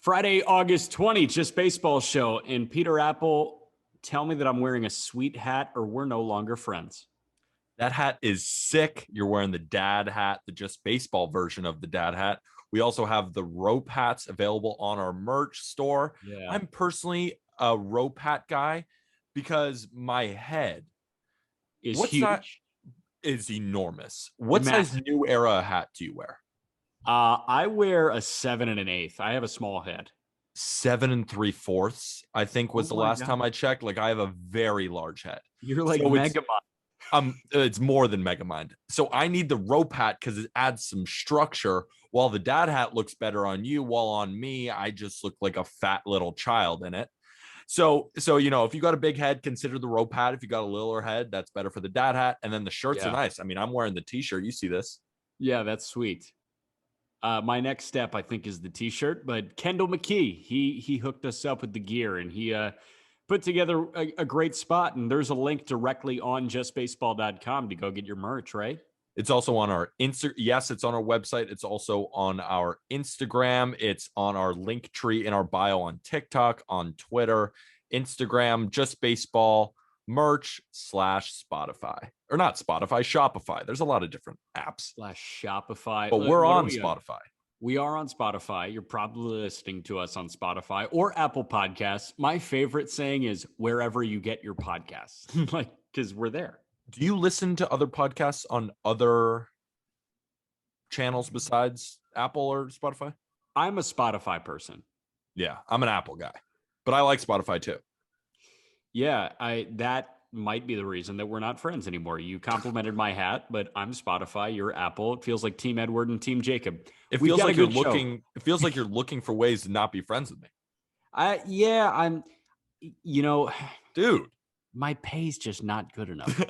Friday, August 20, Just Baseball Show. And Peter Apple, tell me that I'm wearing a sweet hat or we're no longer friends. That hat is sick. You're wearing the dad hat, the Just Baseball version of the dad hat. We also have the rope hats available on our merch store. Yeah. I'm personally a rope hat guy because my head Is huge. is enormous. What size New Era hat do you wear? I wear a 7 1/8. I have a small head. 7 3/4, I think was the last time I checked. Like I have a very large head. You're like so Megamind. It's more than Megamind. So I need the rope hat because it adds some structure. While the dad hat looks better on you, while on me, I just look like a fat little child in it. So if you got a big head, consider the rope hat. If you got a littler head, that's better for the dad hat. And then the shirts are nice. I mean, I'm wearing the t-shirt. You see this? Yeah, that's sweet. My next step, I think, is the t-shirt. But Kendall McKee, he hooked us up with the gear, and he put together a great spot. And there's a link directly on justbaseball.com to go get your merch, right? It's also on our Yes, it's on our website. It's also on our Instagram. It's on our link tree in our bio on TikTok, on Twitter, Instagram, Just Baseball, merch /Spotify. Or not Spotify, Shopify. There's a lot of different apps. /Shopify. But we're on Spotify. We are on Spotify. You're probably listening to us on Spotify or Apple Podcasts. My favorite saying is wherever you get your podcasts, because we're there. Do you listen to other podcasts on other channels besides Apple or Spotify? I'm a Spotify person. Yeah, I'm an Apple guy, but I like Spotify too. Yeah, that might be the reason that we're not friends anymore. You complimented my hat, but I'm Spotify. You're Apple. It feels like Team Edward and Team Jacob. It feels like you're looking for ways to not be friends with me. I'm. Dude. My pay's just not good enough.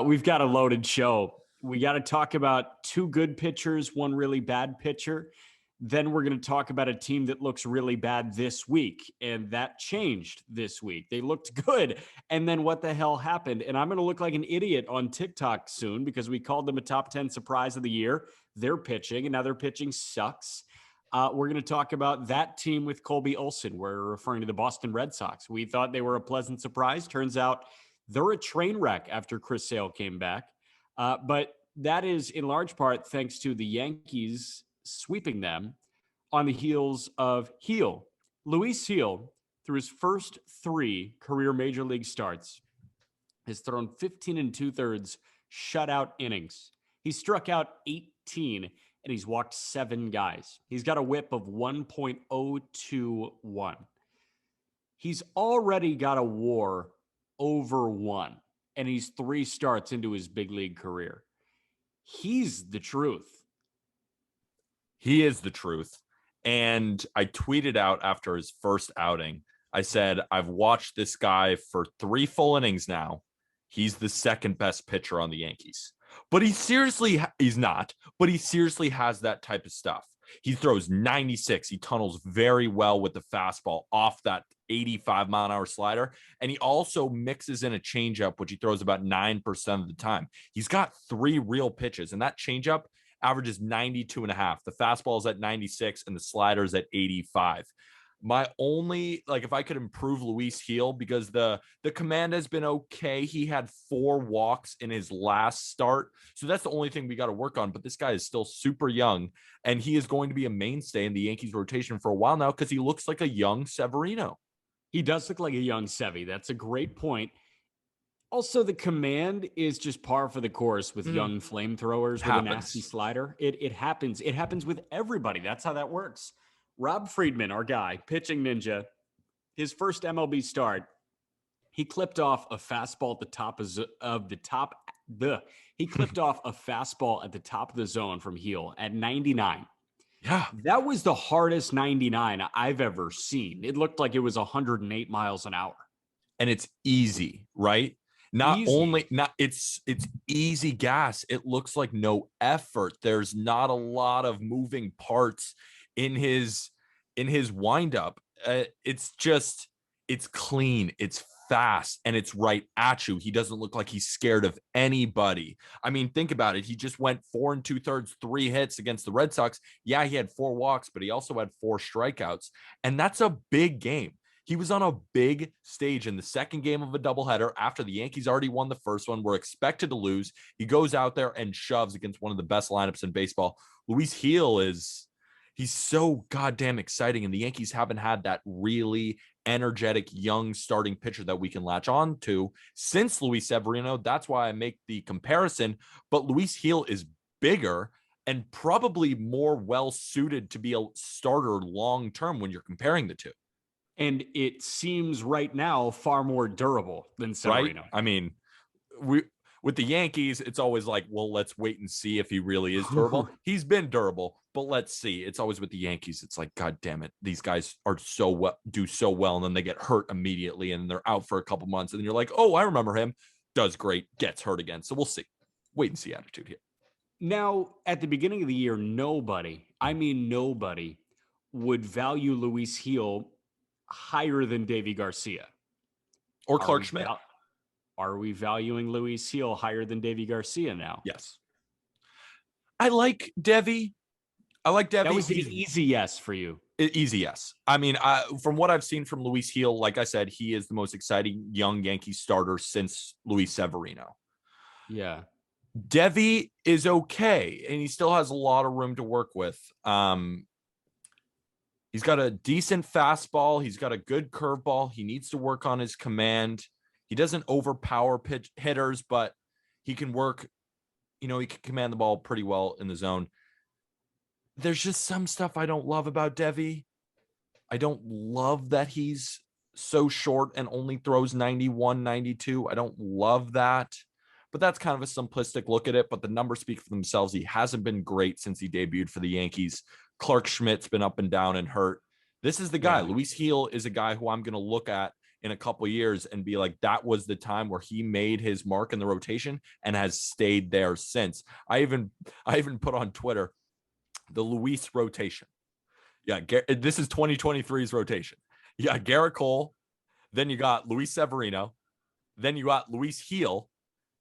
We've got a loaded show. We got to talk about 2 good pitchers, 1 really bad pitcher. Then we're going to talk about a team that looks really bad this week. And that changed this week. They looked good. And then what the hell happened? And I'm going to look like an idiot on TikTok soon because we called them a top 10 surprise of the year. They're pitching, and now their pitching sucks. We're going to talk about that team with Colby Olson. We're referring to the Boston Red Sox. We thought they were a pleasant surprise. Turns out they're a train wreck after Chirs Sales came back. But that is in large part thanks to the Yankees sweeping them on the heels of Gil. Luis Gil, through his first 3 career major league starts, has thrown 15 2/3 shutout innings. He struck out 18 and he's walked 7 guys. He's got a whip of 1.021. He's already got a WAR over 1, and he's 3 starts into his big league career. He's the truth. He is the truth. And I tweeted out after his first outing, I said, I've watched this guy for 3 full innings now. He's the second best pitcher on the Yankees. But he's not, but he seriously has that type of stuff. He throws 96. He tunnels very well with the fastball off that 85-mile-an-hour slider. And he also mixes in a changeup, which he throws about 9% of the time. He's got 3 real pitches, and that changeup averages 92.5. The fastball is at 96, and the slider is at 85. My only, if I could improve Luis Gil, because the command has been okay. He had 4 walks in his last start. So that's the only thing we got to work on. But this guy is still super young, and he is going to be a mainstay in the Yankees rotation for a while now because he looks like a young Severino. He does look like a young Sevy. That's a great point. Also, the command is just par for the course with young flamethrowers with a nasty slider. It happens. It happens with everybody. That's how that works. Rob Friedman, our guy, pitching ninja, his first MLB start, he clipped off a fastball at the top he clipped off a fastball at the top of the zone from Gil at 99. Yeah. That was the hardest 99 I've ever seen. It looked like it was 108 miles an hour. And it's easy, right? It's easy gas. It looks like no effort. There's not a lot of moving parts in his windup. It's clean. It's fast and it's right at you. He doesn't look like he's scared of anybody. I mean, think about it. He just went 4 2/3, 3 hits against the Red Sox. Yeah, he had 4 walks, but he also had 4 strikeouts. And that's a big game. He was on a big stage in the second game of a doubleheader after the Yankees already won the first one. We're expected to lose. He goes out there and shoves against one of the best lineups in baseball. Luis Gil he's so goddamn exciting. And the Yankees haven't had that really energetic young starting pitcher that we can latch on to since Luis Severino. That's why I make the comparison. But Luis Gil is bigger and probably more well suited to be a starter long term when you're comparing the two. And it seems right now far more durable than Severino. Right? I mean, with the Yankees, it's always like, well, let's wait and see if he really is durable. He's been durable, but let's see. It's always with the Yankees. It's like, God damn it. These guys are do so well. And then they get hurt immediately and they're out for a couple months. And then you're like, oh, I remember him. Does great, gets hurt again. So we'll see. Wait and see attitude here. Now, at the beginning of the year, nobody would value Luis Gil higher than Davy Garcia. Or Clark Schmidt. Are we valuing Luis Gil higher than Davy Garcia now? Yes. I like Devi. That was an easy yes for you. Easy yes. I mean, from what I've seen from Luis Gil, like I said, he is the most exciting young Yankee starter since Luis Severino. Yeah. Devi is okay, and he still has a lot of room to work with. He's got a decent fastball. He's got a good curveball. He needs to work on his command. He doesn't overpower pitch hitters, but he can work. He can command the ball pretty well in the zone. There's just some stuff I don't love about Devi. I don't love that he's so short and only throws 91, 92. I don't love that. But that's kind of a simplistic look at it. But the numbers speak for themselves. He hasn't been great since he debuted for the Yankees. Clark Schmidt's been up and down and hurt. This is the guy. Yeah. Luis Gil is a guy who I'm going to look at in a couple of years and be like, that was the time where he made his mark in the rotation and has stayed there since. I even put on Twitter the Luis rotation. Yeah, this is 2023's rotation. You got Garrett Cole, then you got Luis Severino, then you got Luis Gil,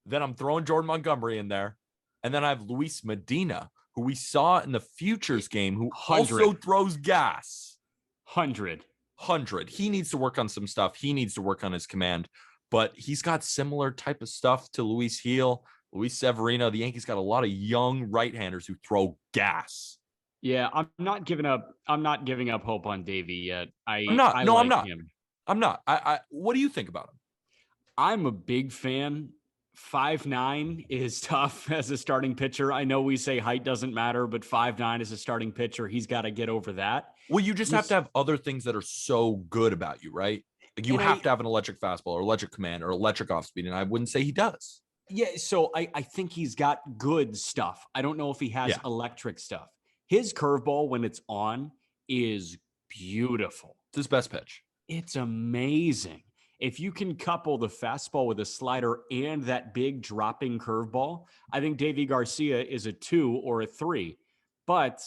then I'm throwing Jordan Montgomery in there, and then I have Luis Medina, who we saw in the Futures game, who 100. Also throws gas. 100. He needs to work on some stuff. He needs to work on his command, but he's got similar type of stuff to Luis Gil, Luis Severino. The Yankees got a lot of young right-handers who throw gas. Yeah, I'm not giving up hope on Davey yet. I'm not. What do you think about him? I'm a big fan. 5'9" is tough as a starting pitcher. I know we say height doesn't matter, but 5'9" as a starting pitcher, he's got to get over that. Well, you just have to have other things that are so good about you, right? Like you have to have an electric fastball or electric command or electric off speed, and I wouldn't say he does. Yeah, so I think he's got good stuff. I don't know if he has electric stuff. His curveball, when it's on, is beautiful. It's his best pitch. It's amazing. If you can couple the fastball with a slider and that big dropping curveball, I think Davy Garcia is a 2 or a 3. But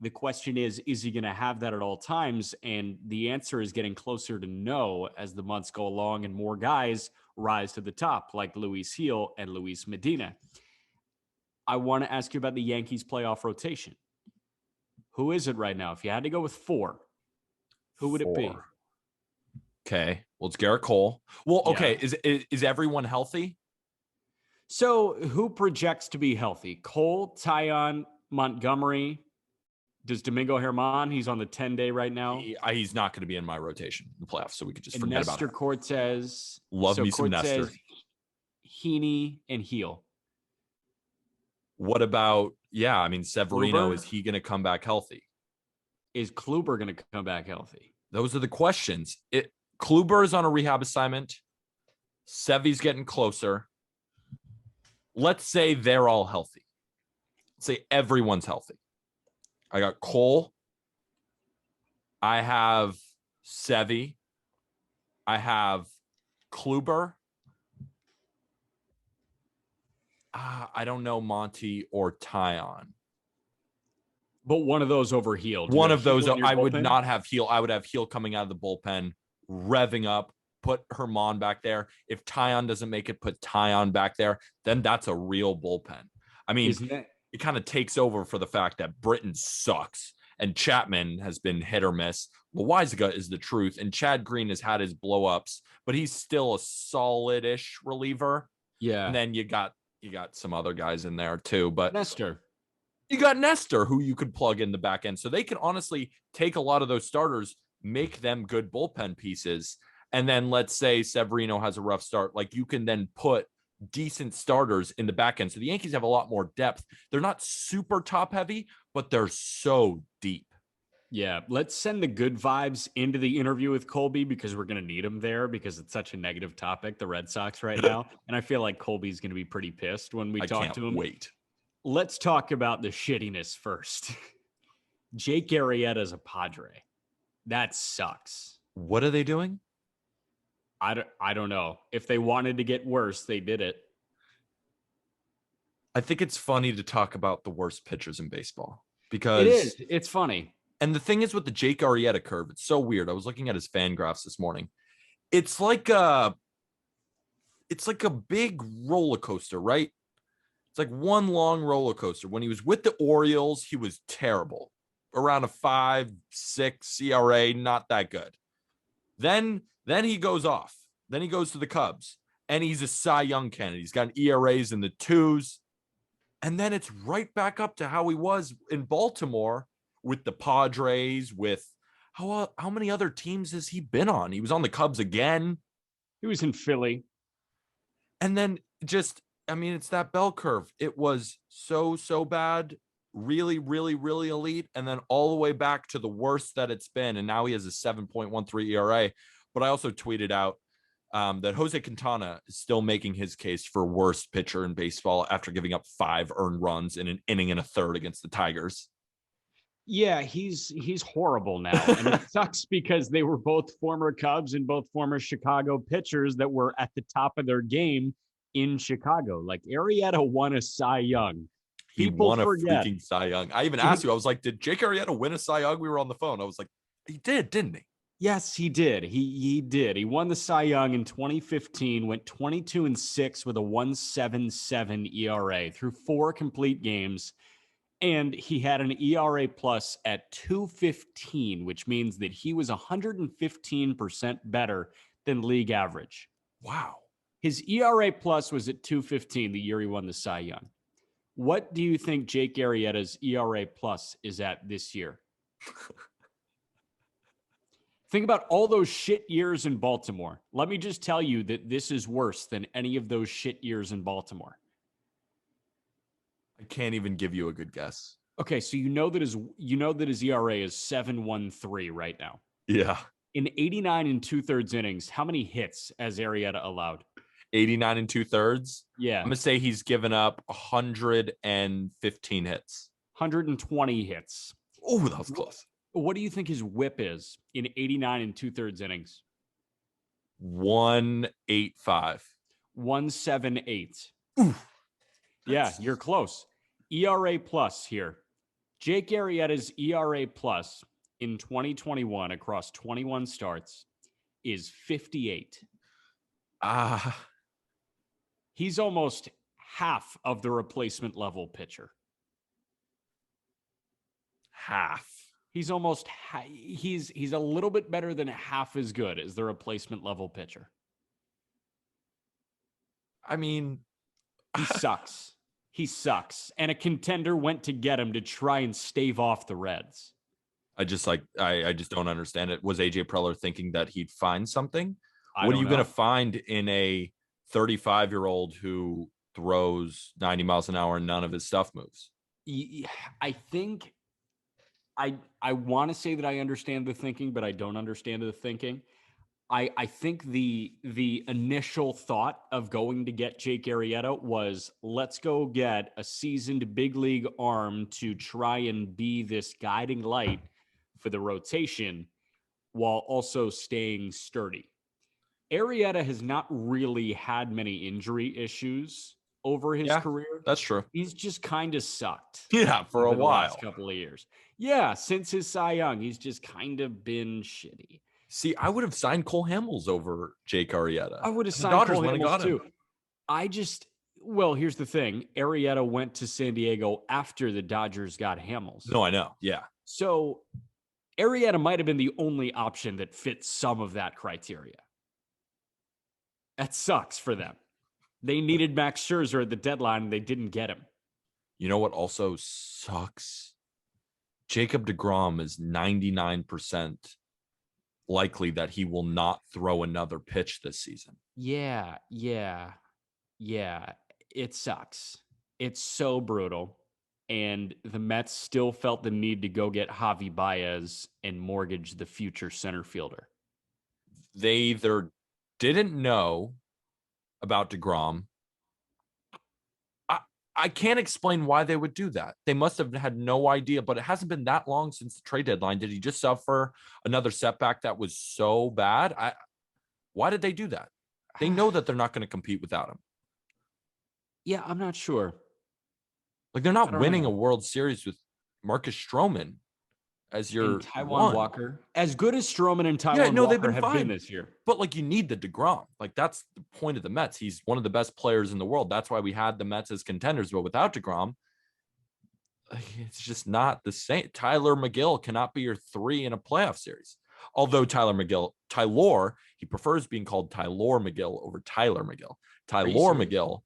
the question is he going to have that at all times? And the answer is getting closer to no as the months go along and more guys rise to the top, like Luis Gil and Luis Medina. I want to ask you about the Yankees playoff rotation. Who is it right now? If you had to go with 4, who would it be? Okay. Well, it's Garrett Cole. Well, okay. Yeah. Is everyone healthy? So who projects to be healthy? Cole, Taillon, Montgomery. Does Domingo Germán? He's on the 10-day right now. He's not going to be in my rotation in the playoffs, so we could just forget Nestor about it. Cortez. Love me some Nestor. Heaney and Gil. What about, Severino, Kluber? Is he going to come back healthy? Is Kluber going to come back healthy? Those are the questions. Kluber is on a rehab assignment. Sevy's getting closer. Let's say they're all healthy. Let's say everyone's healthy. I got Cole. I have Sevy. I have Kluber. I don't know Monty or Taillon. But one of those over Gil. One of those, I would not have Gil. I would have Gil coming out of the bullpen, revving up, put Herman back there. If Tyon doesn't make it, put Tyon back there. Then that's a real bullpen. I mean, it kind of takes over for the fact that Britton sucks and Chapman has been hit or miss. Loizaga is the truth, and Chad Green has had his blow-ups, but he's still a solid-ish reliever. Yeah. And then you got some other guys in there too, but Nestor. You got Nestor, who you could plug in the back end. So they can honestly take a lot of those starters, make them good bullpen pieces. And then let's say Severino has a rough start. Like you can then put decent starters in the back end. So the Yankees have a lot more depth. They're not super top heavy, but they're so deep. Yeah, let's send the good vibes into the interview with Colby because we're going to need him there because it's such a negative topic, the Red Sox right now. And I feel like Colby's going to be pretty pissed when we talk to him. Wait. Let's talk about the shittiness first. Jake Arrieta's a Padre. That sucks. What are they doing? I don't know. If they wanted to get worse, they did it. I think it's funny to talk about the worst pitchers in baseball because it is. It's funny. And the thing is with the Jake Arrieta curve, it's so weird. I was looking at his fan graphs this morning. It's like a big roller coaster, right? It's like one long roller coaster. When he was with the Orioles, he was terrible. Around a 5.6 ERA, not that good. Then he goes off. Then he goes to the Cubs, and he's a Cy Young candidate. He's got ERAs in the 2s. And then it's right back up to how he was in Baltimore with the Padres, with how many other teams has he been on? He was on the Cubs again. He was in Philly. And then it's that bell curve. It was so bad, really, really, really elite, and then all the way back to the worst that it's been. And now he has a 7.13 ERA. But I also tweeted out that Jose Quintana is still making his case for worst pitcher in baseball after giving up 5 earned runs in an inning and a third against the Tigers. Yeah, he's horrible now. And it sucks because they were both former Cubs and both former Chicago pitchers that were at the top of their game in Chicago. Like Arrieta won a Cy Young. People won a freaking Cy Young. I even asked you, I was like, did Jake Arrieta win a Cy Young? We were on the phone. I was like, he did, didn't he? Yes, he did. He did. He won the Cy Young in 2015, went 22-6 with a 1.77 ERA through 4 complete games. And he had an ERA plus at 2.15, which means that he was 115% better than league average. Wow. His ERA plus was at 2.15 the year he won the Cy Young. What do you think Jake Arrieta's ERA plus is at this year? Think about all those shit years in Baltimore. Let me just tell you that this is worse than any of those shit years in Baltimore. I can't even give you a good guess. Okay, so you know that his ERA is 7.13 right now. Yeah. In 89 2/3 innings, how many hits has Arrieta allowed? 89 2/3? Yeah. I'm going to say he's given up 115 hits. 120 hits. Oh, that was close. What do you think his whip is in 89 2/3 innings? 1.85. 1.78. Oof. Yeah, you're close. ERA plus here. Jake Arrieta's ERA plus in 2021 across 21 starts is 58. He's almost half of the replacement level pitcher. Half. He's almost he's a little bit better than half as good as the replacement level pitcher. I mean, he sucks. He sucks. And a contender went to get him to try and stave off the Reds. I just don't understand it. Was AJ Preller thinking that he'd find something? What are you going to find in a 35-year-old who throws 90 miles an hour and none of his stuff moves? I think I want to say that I understand the thinking, but I don't understand the thinking. I think the initial thought of going to get Jake Arrieta was, let's go get a seasoned big league arm to try and be this guiding light for the rotation while also staying sturdy. Arrieta has not really had many injury issues over his career. That's true. He's just kind of sucked. Yeah, for a while. Last couple of years. Yeah, since his Cy Young, he's just kind of been shitty. See, I would have signed Cole Hamels over Jake Arrieta. I would have The signed Dodgers Cole went and got Hamels him. too. Well, here's the thing. Arrieta went to San Diego after the Dodgers got Hamels. No, I know. Yeah. So Arrieta might have been the only option that fits some of that criteria. That sucks for them. They needed Max Scherzer at the deadline, and they didn't get him. You know what also sucks? Jacob deGrom is 99% likely that he will not throw another pitch this season. Yeah. It sucks. It's so brutal. And the Mets still felt the need to go get Javi Baez and mortgage the future center fielder. They either didn't know about deGrom. I can't explain why they would do that. They must have had no idea, but it hasn't been that long since the trade deadline. Did he just suffer another setback that was so bad? Why did they do that? They know that they're not going to compete without him. Yeah, I'm not sure. Like, they're not winning a World Series with Marcus Stroman as your and Taiwan Walker. As good as Stroman and Taiwan Walker they've been fine this year. But like, you need the DeGrom. Like, that's the point of the Mets. He's one of the best players in the world. That's why we had the Mets as contenders. But without DeGrom, it's just not the same. Tyler McGill cannot be your 3 in a playoff series. Although Tyler, he prefers being called Tyler McGill over Tyler McGill. Tyler McGill.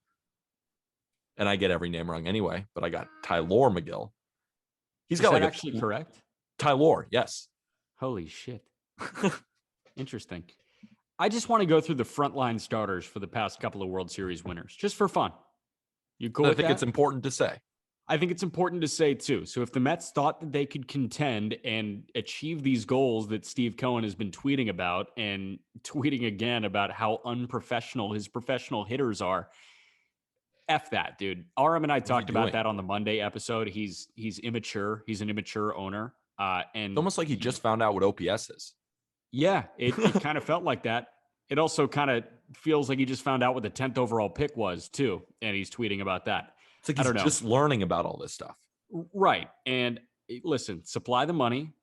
And I get every name wrong anyway, but I got Tyler McGill. Is got that like actually correct? Tyler, yes. Holy shit. Interesting. I just want to go through the frontline starters for the past couple of World Series winners, just for fun. You cool with that? I think it's important to say. I think it's important to say, too. So if the Mets thought that they could contend and achieve these goals that Steve Cohen has been tweeting about and tweeting again about how unprofessional his professional hitters are, F that, dude. Aram and I talked about that on the Monday episode. He's immature. He's an immature owner. And it's almost like he just found out what OPS is. Yeah, it kind of felt like that. It also kind of feels like he just found out what the 10th overall pick was, too. And he's tweeting about that. It's like he's just learning about all this stuff. Right. And listen, supply the money.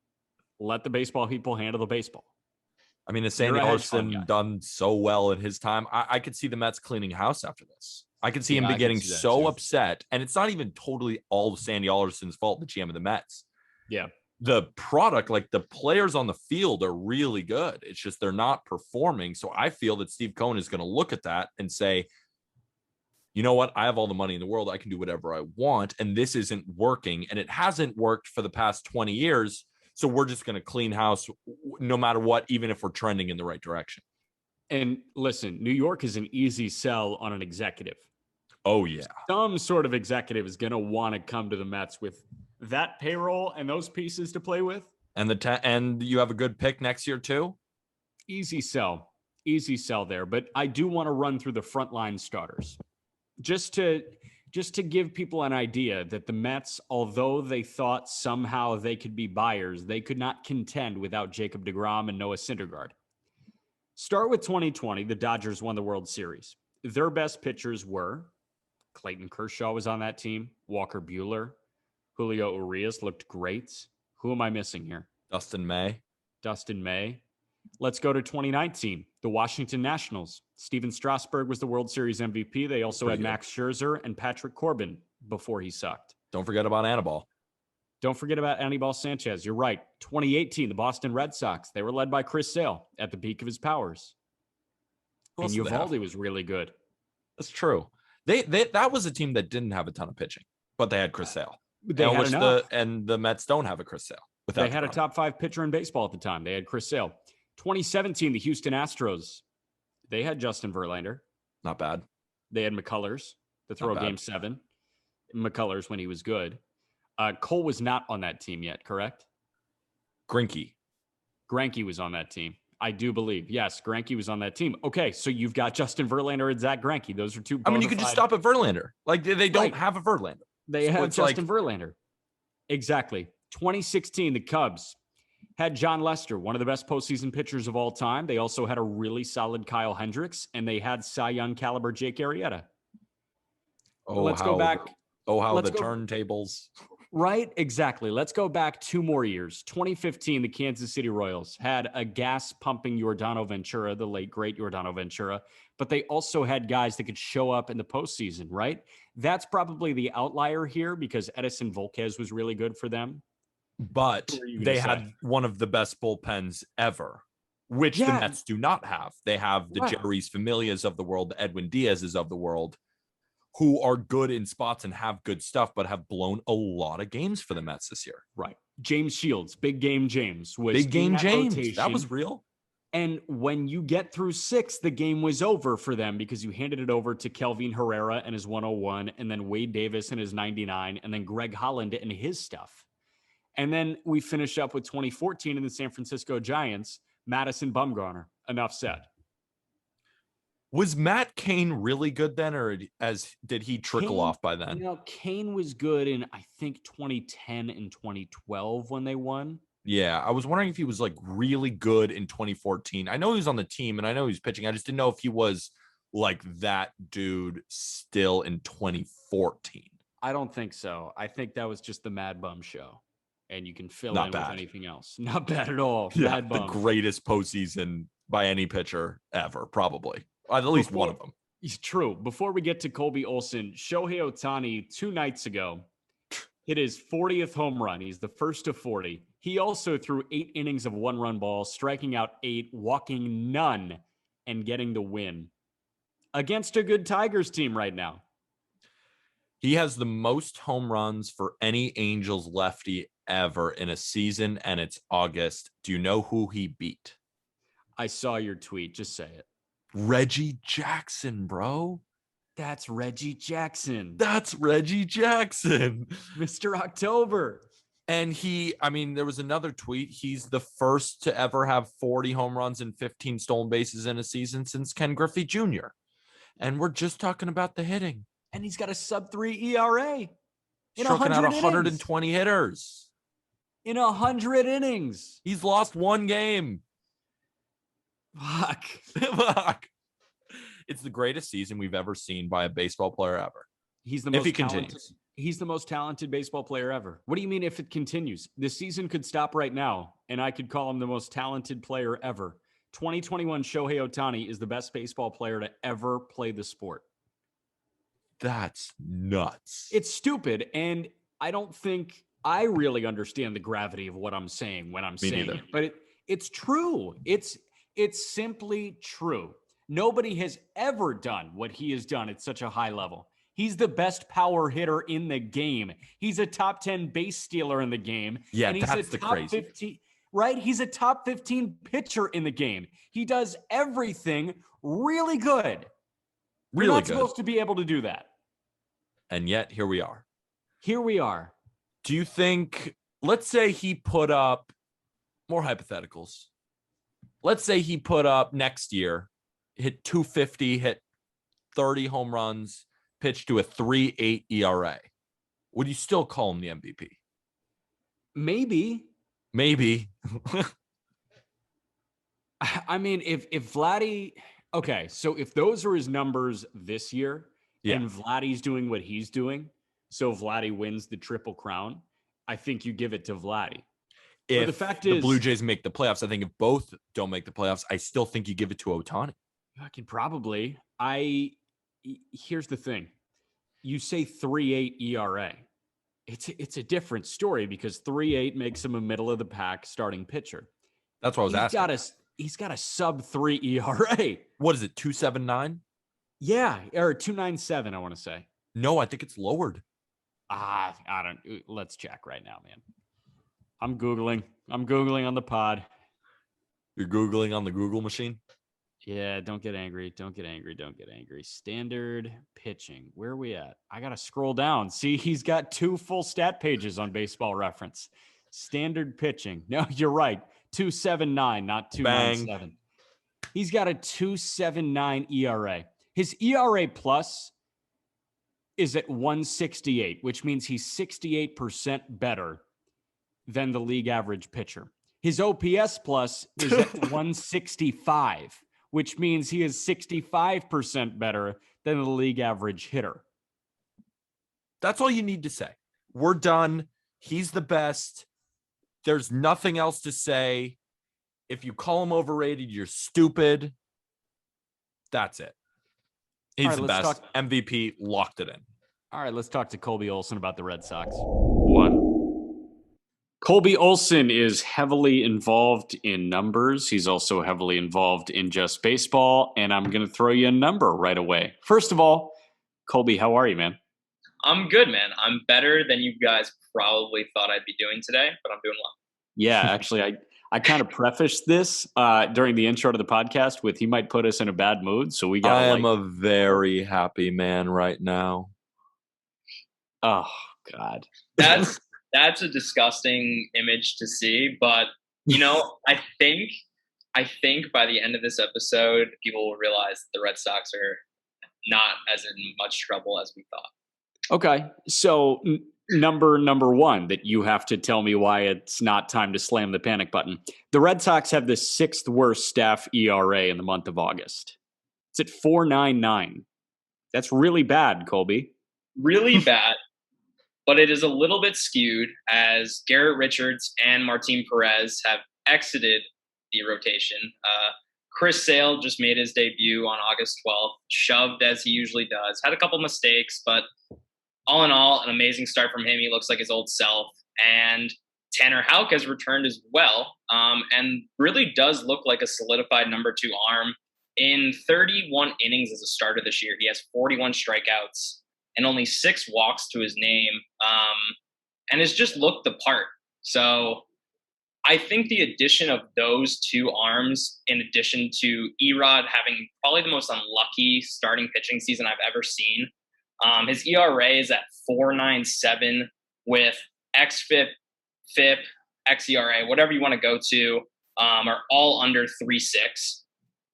Let the baseball people handle the baseball. I mean, has Sandy Alderson done so well in his time? I could see the Mets cleaning house after this. I could see him be getting so upset. And it's not even totally all Sandy Alderson's fault, the GM of the Mets. Yeah. The product, like the players on the field are really good. It's just they're not performing. So I feel that Steve Cohen is going to look at that and say, you know what? I have all the money in the world. I can do whatever I want. And this isn't working. And it hasn't worked for the past 20 years. So we're just going to clean house no matter what, even if we're trending in the right direction. And listen, New York is an easy sell on an executive. Oh, yeah. Some sort of executive is going to want to come to the Mets with that payroll and those pieces to play with. And and you have a good pick next year, too? Easy sell there. But I do want to run through the frontline starters. Just to give people an idea that the Mets, although they thought somehow they could be buyers, they could not contend without Jacob deGrom and Noah Syndergaard. Start with 2020. The Dodgers won the World Series. Their best pitchers were Clayton Kershaw was on that team. Walker Buehler. Julio Urias looked great. Who am I missing here? Dustin May. Let's go to 2019. The Washington Nationals. Steven Strasburg was the World Series MVP. They also had Max Scherzer and Patrick Corbin before he sucked. Don't forget about Anibal. Don't forget about Anibal Sanchez. You're right. 2018, the Boston Red Sox. They were led by Chris Sale at the peak of his powers. And Uvalde was really good. That's true. That was a team that didn't have a ton of pitching, but they had Chris Sale. And the Mets don't have a Chris Sale. They had a top 5 pitcher in baseball at the time. They had Chris Sale. 2017, the Houston Astros. They had Justin Verlander. Not bad. They had McCullers to throw Game 7. McCullers when he was good. Cole was not on that team yet, correct? Greinke was on that team. I do believe. Yes, Greinke was on that team. Okay, so you've got Justin Verlander and Zach Greinke. Those are two. I mean, you could just stop at Verlander. Like, they don't have a Verlander. They have Justin Verlander. Exactly. 2016, the Cubs had John Lester, one of the best postseason pitchers of all time. They also had a really solid Kyle Hendricks, and they had Cy Young caliber Jake Arrieta. Let's go back. Oh, how the turntables. Right? Exactly. Let's go back 2 more years. 2015, the Kansas City Royals had a gas pumping Yordano Ventura, the late great Yordano Ventura, but they also had guys that could show up in the postseason, right? That's probably the outlier here because Edison Volquez was really good for them. But Who are you going to they say? had one of the best bullpens ever, which the Yeah, Mets do not have. They have the right. Jerry's Familias of the world, the Edwin Diaz's of the world, who are good in spots and have good stuff, but have blown a lot of games for the Mets this year. Right. James Shields, big game James, was Big in game that James. rotation. That was real. And when you get through 6, the game was over for them because you handed it over to Kelvin Herrera and his 101, and then Wade Davis and his 99, and then Greg Holland and his stuff. And then we finish up with 2014 in the San Francisco Giants, Madison Bumgarner. Enough said. Was Matt Cain really good then, or did he trickle off by then? Cain was good in, I think, 2010 and 2012 when they won. Yeah, I was wondering if he was like really good in 2014. I know he was on the team and I know he was pitching. I just didn't know if he was like that dude still in 2014. I don't think so. I think that was just the Mad Bum show. And you can fill Not in bad. with anything else. Not bad at all. Yeah, Mad Bum. the greatest postseason by any pitcher ever, probably. At least one of them. True. Before we get to Colby Olson, Shohei Ohtani 2 nights ago hit his 40th home run. He's the first of 40. He also threw 8 innings of 1-run balls, striking out 8, walking none, and getting the win against a good Tigers team right now. He has the most home runs for any Angels lefty ever in a season, and it's August. Do you know who he beat? I saw your tweet. Just say it. Reggie Jackson, bro. That's Reggie Jackson. That's Reggie Jackson. Mr. October. And there was another tweet. He's the first to ever have 40 home runs and 15 stolen bases in a season since Ken Griffey Jr. And we're just talking about the hitting. And he's got a sub-3 ERA. Striking out 120 hitters. In 100 innings. He's lost 1 game. Fuck. Fuck. It's the greatest season we've ever seen by a baseball player ever. He's the most talented. He's the most talented baseball player ever. What do you mean if it continues? This season could stop right now, and I could call him the most talented player ever. 2021 Shohei Ohtani is the best baseball player to ever play the sport. That's nuts. It's stupid, and I don't think I really understand the gravity of what I'm saying when I'm saying it. But it's true. It's simply true. Nobody has ever done what he has done at such a high level. He's the best power hitter in the game. He's a top 10 base stealer in the game. Yeah, and he's that's a the top crazy. 15, right? He's a top 15 pitcher in the game. He does everything really good. Really You're not good. supposed to be able to do that. And yet, here we are. Here we are. Do you think, let's say he put up, more hypotheticals. Let's say he put up next year, hit 250, hit 30 home runs, pitched to a 3.8 ERA. Would you still call him the MVP? Maybe. I mean, if Vladdy, okay, so if those are his numbers this year, and Vladdy's doing what he's doing, so Vladdy wins the Triple Crown, I think you give it to Vladdy. If the fact the is, Blue Jays make the playoffs, I think if both don't make the playoffs, I still think you give it to Ohtani. I can probably. Here's the thing. You say 3.8 ERA. It's a different story because 3.8 makes him a middle of the pack starting pitcher. That's what I was asking. He's got a sub-3 ERA. What is it, 2.79? Yeah, or 2.97, I want to say. No, I think it's lowered. I don't. Let's check right now, man. I'm Googling on the pod. You're Googling on the Google machine? Yeah, don't get angry. Standard pitching. Where are we at? I got to scroll down. See, he's got 2 full stat pages on Baseball Reference. Standard pitching. No, you're right. 2.79, not 2.97. He's got a 2.79 ERA. His ERA plus is at 168, which means he's 68% better than the league average pitcher. His OPS plus is at 165, which means he is 65% better than the league average hitter. That's all you need to say. We're done. He's the best. There's nothing else to say. If you call him overrated, you're stupid. That's it. He's the best. MVP, locked it in. All right, let's talk to Colby Olson about the Red Sox. One. Colby Olson is heavily involved in numbers. He's also heavily involved in just baseball, and I'm going to throw you a number right away. First of all, Colby, how are you, man? I'm good, man. I'm better than you guys probably thought I'd be doing today, but I'm doing well. Yeah, actually, I kind of prefaced this during the intro to the podcast with he might put us in a bad mood, so we got. I am a very happy man right now. Oh God, that's a disgusting image to see, but I think by the end of this episode, people will realize the Red Sox are not as in much trouble as we thought. Okay, so number one that you have to tell me why it's not time to slam the panic button. The Red Sox have the 6th worst staff ERA in the month of August. It's at 4.99. That's really bad, Colby. Really bad. But it is a little bit skewed as Garrett Richards and Martin Perez have exited the rotation. Chirs Sales just made his debut on August 12th, shoved as he usually does. Had a couple mistakes, but all in all, an amazing start from him. He looks like his old self. And Tanner Houck has returned as well, and really does look like a solidified number 2 arm. In 31 innings as a starter this year, he has 41 strikeouts and only 6 walks to his name, and has just looked the part. So I think the addition of those 2 arms, in addition to Erod having probably the most unlucky starting pitching season I've ever seen, his ERA is at 4.97 with xFIP, FIP, xERA, whatever you want to go to, are all under 3.6.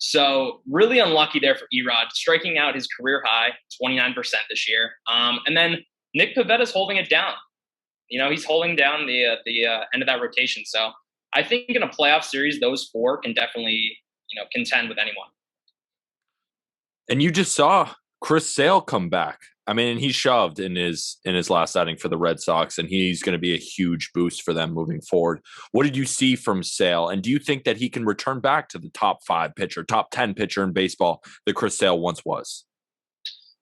So really unlucky there for Erod, striking out his career high, 29% this year. And then Nick Pavetta's holding it down. He's holding down the end of that rotation. So I think in a playoff series, those 4 can definitely, contend with anyone. And you just saw Chirs Sales come back. I mean, he shoved in his last outing for the Red Sox, and he's going to be a huge boost for them moving forward. What did you see from Sale? And do you think that he can return back to the top 5 pitcher, top 10 pitcher in baseball that Chirs Sales once was?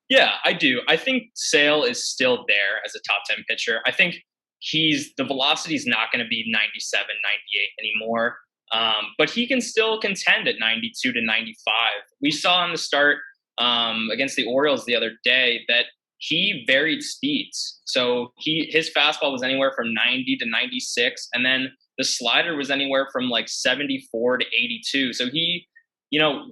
Yeah, I do. I think Sale is still there as a top 10 pitcher. I think the velocity is not going to be 97, 98 anymore. But he can still contend at 92 to 95. We saw in the start against the Orioles the other day that he varied speeds. So his fastball was anywhere from 90 to 96, and then the slider was anywhere from like 74 to 82. So he,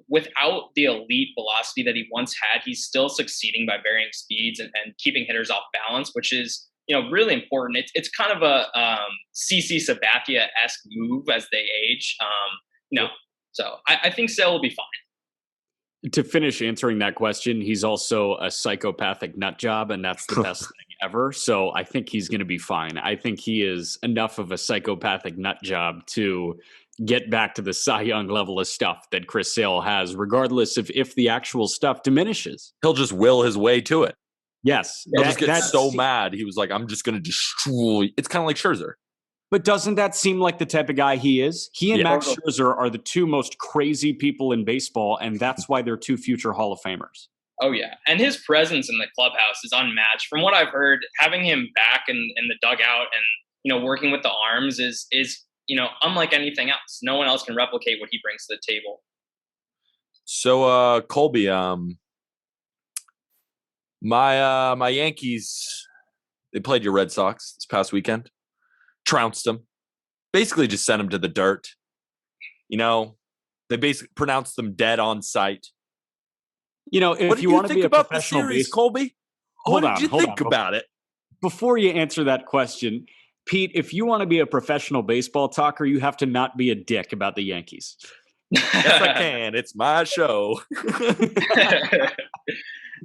without the elite velocity that he once had, he's still succeeding by varying speeds and keeping hitters off balance, which is, really important. It's kind of a CC Sabathia-esque move as they age. So I think Sale will be fine. To finish answering that question, he's also a psychopathic nut job, and that's the best thing ever. So I think he's going to be fine. I think he is enough of a psychopathic nut job to get back to the Cy Young level of stuff that Chirs Sale has, regardless of if the actual stuff diminishes. He'll just will his way to it. Yes. He'll just get so mad. He was like, I'm just going to destroy. It's kind of like Scherzer. But doesn't that seem like the type of guy he is? He and Max Scherzer are the 2 most crazy people in baseball, and that's why they're 2 future Hall of Famers. Oh, yeah. And his presence in the clubhouse is unmatched. From what I've heard, having him back in the dugout and, working with the arms is unlike anything else. No one else can replicate what he brings to the table. So, Colby, my Yankees, they played your Red Sox this past weekend. Trounced them, basically just sent them to the dirt. They basically pronounced them dead on sight. If you want to be a professional series, Colby, what did you think about it? Before you answer that question, Pete, if you want to be a professional baseball talker, you have to not be a dick about the Yankees. Yes, I can. It's my show.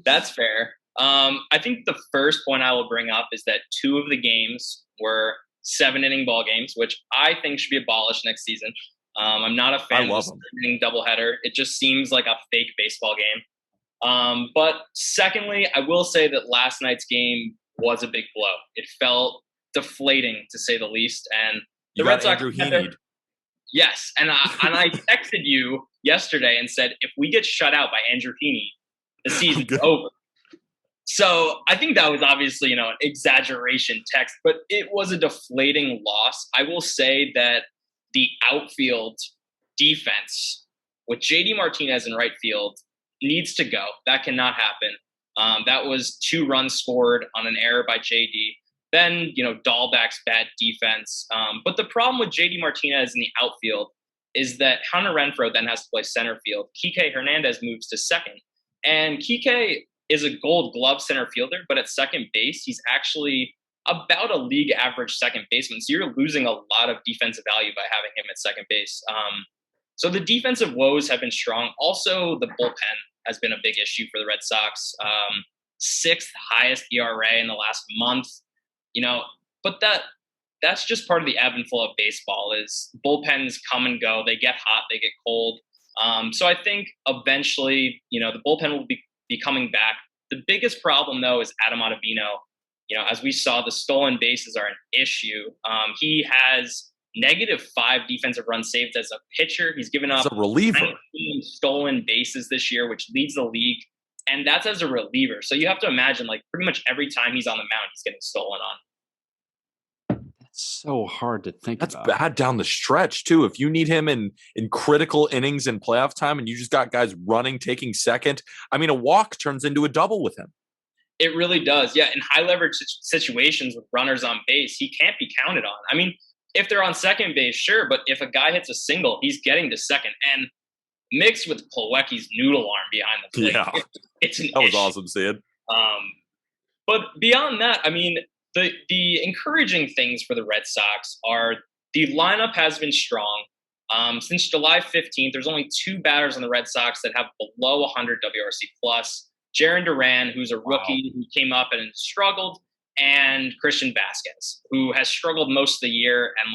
That's fair. I think the first point I will bring up is that 2 of the games were 7-inning ball games, which I think should be abolished next season. I'm not a fan of the 7-inning doubleheader. It just seems like a fake baseball game. But secondly, I will say that last night's game was a big blow. It felt deflating to say the least. And You the got Red Sox Andrew had their, Heaney. yes, and I texted you yesterday and said if we get shut out by Andrew Heaney, the season's over. So I think that was obviously, an exaggeration text, but it was a deflating loss. I will say that the outfield defense with JD Martinez in right field needs to go. That cannot happen. That was 2 runs scored on an error by JD. Then, Dahlback's bad defense. But the problem with JD Martinez in the outfield is that Hunter Renfroe then has to play center field. Kike Hernandez moves to second. And Kike is a Gold Glove center fielder, but at second base, he's actually about a league average second baseman. So you're losing a lot of defensive value by having him at second base. So the defensive woes have been strong. Also, the bullpen has been a big issue for the Red Sox. 6th highest ERA in the last month. But that's just part of the ebb and flow of baseball. Is bullpens come and go. They get hot, they get cold. So I think eventually, the bullpen will be coming back. The biggest problem, though, is Adam Ottavino. As we saw, the stolen bases are an issue. He has -5 defensive runs saved as a pitcher. He's given up a reliever 19 stolen bases this year, which leads the league. And that's as a reliever. So you have to imagine, pretty much every time he's on the mound, he's getting stolen on. So hard to think That's about. bad down the stretch, too. If you need him in critical innings in playoff time and you just got guys running, taking second, a walk turns into a double with him. It really does. Yeah, in high leverage situations with runners on base, he can't be counted on. If they're on second base, sure, but if a guy hits a single, he's getting to second. And mixed with Plawecki's noodle arm behind the plate, Yeah. It's an That was issue. awesome, Sid. But beyond that, the encouraging things for the Red Sox are the lineup has been strong. Since July 15th, there's only 2 batters on the Red Sox that have below 100 WRC plus. Jaron Duran, who's a rookie who came up and struggled, and Christian Vasquez, who has struggled most of the year. And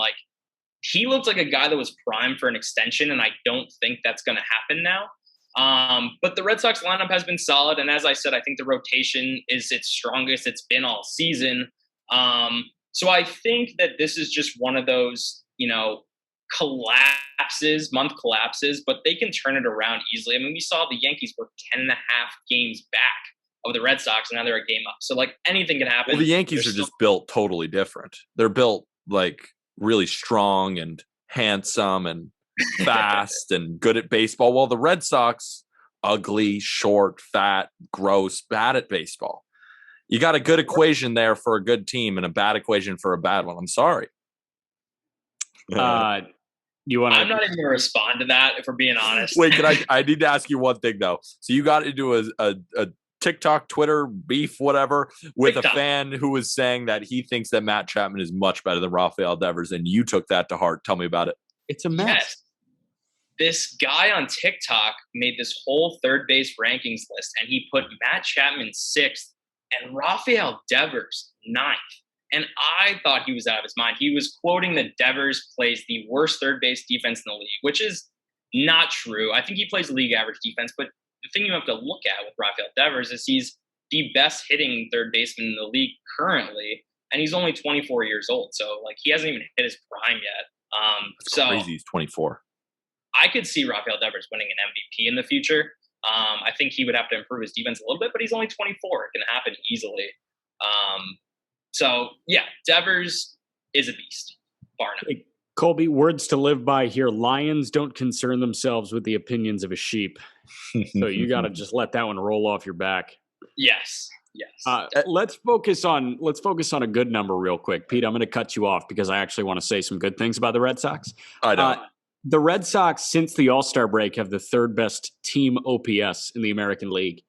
he looked like a guy that was primed for an extension, and I don't think that's going to happen now. But the Red Sox lineup has been solid. And as I said, I think the rotation is its strongest it's been all season. So I think that this is just one of those, month collapses, but they can turn it around easily. We saw the Yankees were 10.5 games back of the Red Sox, and now they're a game up. So anything can happen. Well, the Yankees are just built totally different. They're built really strong and handsome and fast and good at baseball. While the Red Sox, ugly, short, fat, gross, bad at baseball. You got a good equation there for a good team and a bad equation for a bad one. I'm sorry. I'm not even going to respond to that, if we're being honest. Wait, I need to ask you one thing, though. So you got into a TikTok, Twitter, beef, whatever, with TikTok. A fan who was saying that he thinks that Matt Chapman is much better than Rafael Devers, and you took that to heart. Tell me about it. It's a mess. Yes. This guy on TikTok made this whole third base rankings list, and he put Matt Chapman 6th and Rafael Devers 9th. And I thought he was out of his mind. He was quoting that Devers plays the worst third base defense in the league, which is not true. I think he plays league average defense, but the thing you have to look at with Rafael Devers is he's the best hitting third baseman in the league currently, and he's only 24 years old. So, he hasn't even hit his prime yet. That's crazy. He's 24. I could see Rafael Devers winning an MVP in the future. I think he would have to improve his defense a little bit, but he's only 24. It can happen easily. So, yeah, Devers is a beast, bar none. Hey, Colby, words to live by here. Lions don't concern themselves with the opinions of a sheep. So you got to just let that one roll off your back. Yes. Let's focus on a good number real quick. Pete, I'm going to cut you off because I actually want to say some good things about the Red Sox. I know. The Red Sox, since the All-Star break, have the 3rd best team OPS in the American League.